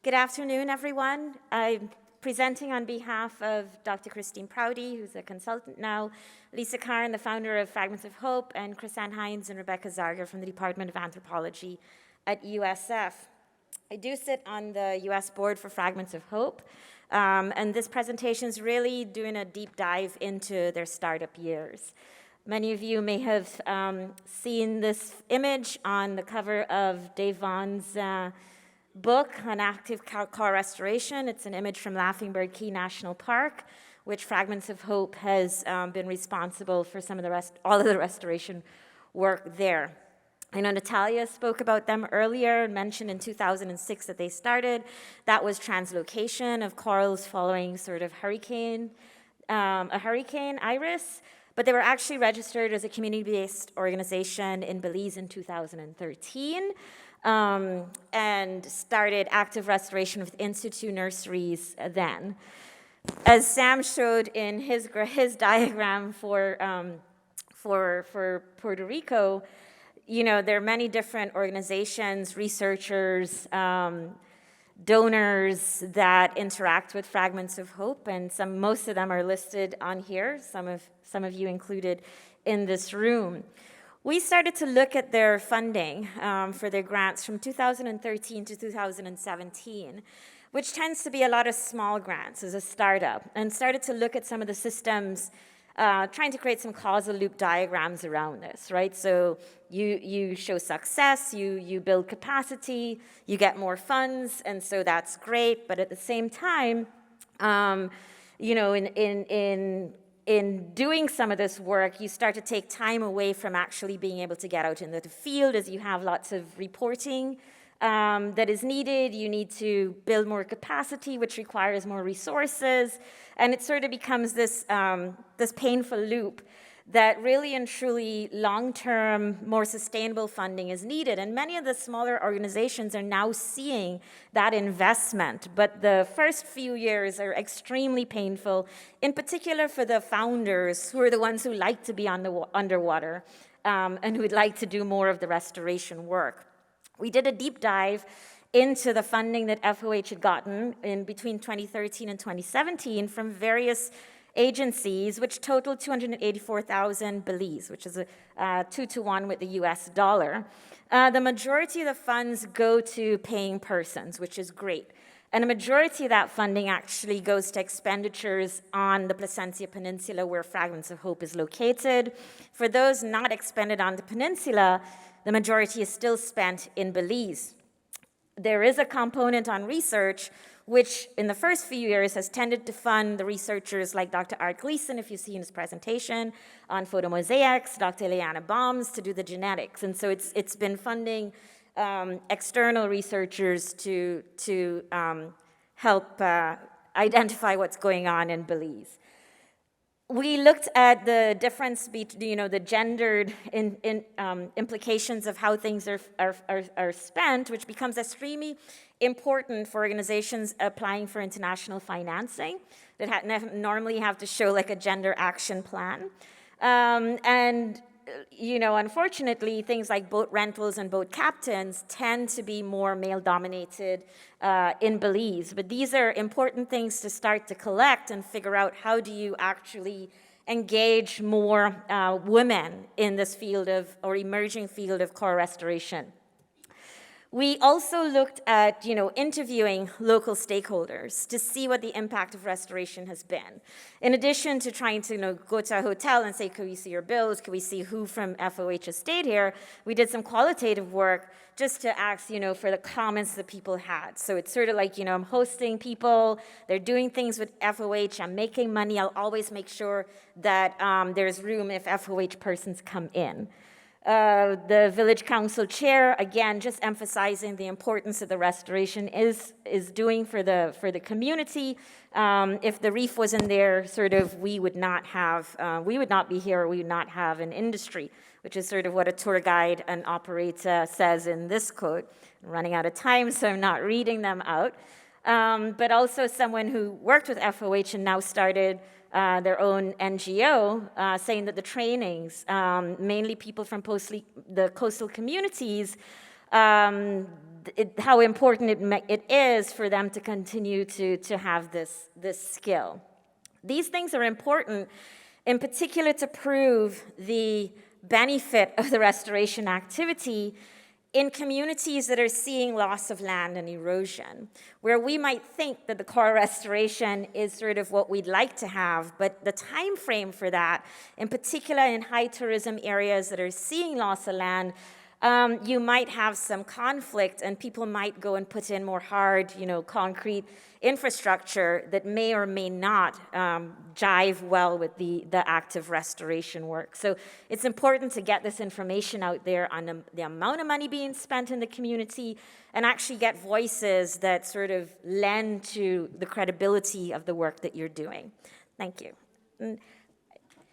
Good afternoon, everyone. I'm presenting on behalf of Dr. Christine Prouty, who's a consultant now, Lisa Karn, the founder of Fragments of Hope, and Chris-Ann Hines and Rebecca Zarger from the Department of Anthropology at USF. I do sit on the US board for Fragments of Hope, and this presentation is really doing a deep dive into their startup years. Many of you may have seen this image on the cover of Dave Vaughn's book on active car restoration. It's an image from Laughing Bird Key National Park, which Fragments of Hope has been responsible for all of the restoration work there. I know Natalia spoke about them earlier and mentioned in 2006 that they started. That was translocation of corals following sort of a hurricane, Iris. But they were actually registered as a community-based organization in Belize in 2013 and started active restoration with Institute Nurseries then. As Sam showed in his diagram for Puerto Rico, you know, there are many different organizations, researchers, donors that interact with Fragments of Hope, and most of them are listed on here, some of you included in this room. We started to look at their funding for their grants from 2013 to 2017, which tends to be a lot of small grants as a startup, and started to look at some of the systems, trying to create some causal loop diagrams around this, right? So you show success, you build capacity, you get more funds, and so that's great. But at the same time, you know, in doing some of this work, you start to take time away from actually being able to get out into the field, as you have lots of reporting that is needed. You need to build more capacity, which requires more resources, and it sort of becomes this painful loop that really and truly long-term, more sustainable funding is needed. And many of the smaller organizations are now seeing that investment, but the first few years are extremely painful, in particular for the founders, who are the ones who like to be underwater and who would like to do more of the restoration work. We did a deep dive into the funding that FOH had gotten in between 2013 and 2017 from various agencies, which totaled 284,000 Belize, which is a 2-to-1 with the US dollar. The majority of the funds go to paying persons, which is great. And a majority of that funding actually goes to expenditures on the Placencia Peninsula, where Fragments of Hope is located. For those not expended on the peninsula, the majority is still spent in Belize. There is a component on research, which in the first few years has tended to fund the researchers like Dr. Art Gleason, if you've seen his presentation on photomosaics, Dr. Ileana Bombs to do the genetics. And so it's been funding external researchers to help identify what's going on in Belize. We looked at the difference between, you know, the gendered implications of how things are spent, which becomes extremely important for organizations applying for international financing that normally have to show like a gender action plan. And, you know, unfortunately, things like boat rentals and boat captains tend to be more male-dominated in Belize. But these are important things to start to collect and figure out how do you actually engage more women in this field of, or emerging field of core restoration. We also looked at, you know, interviewing local stakeholders to see what the impact of restoration has been. In addition to trying to, you know, go to a hotel and say, can we see your bills? Can we see who from FOH has stayed here? We did some qualitative work just to ask, you know, for the comments that people had. So it's sort of like, you know, I'm hosting people, they're doing things with FOH, I'm making money, I'll always make sure that there's room if FOH persons come in. The village council chair, again, just emphasizing the importance of the restoration is doing for the community. If the reef wasn't there, sort of, we would not be here, or we would not have an industry, which is sort of what a tour guide and operator says in this quote. I'm running out of time, so I'm not reading them out. But also someone who worked with FOH and now started their own NGO, saying that the trainings, mainly people from the coastal communities, how important it is for them to continue to have this skill. These things are important, in particular, to prove the benefit of the restoration activity in communities that are seeing loss of land and erosion, where we might think that the core restoration is sort of what we'd like to have, but the time frame for that, in particular in high tourism areas that are seeing loss of land, you might have some conflict, and people might go and put in more hard, concrete infrastructure that may or may not jive well with the active restoration work. So it's important to get this information out there on the amount of money being spent in the community, and actually get voices that sort of lend to the credibility of the work that you're doing. Thank you.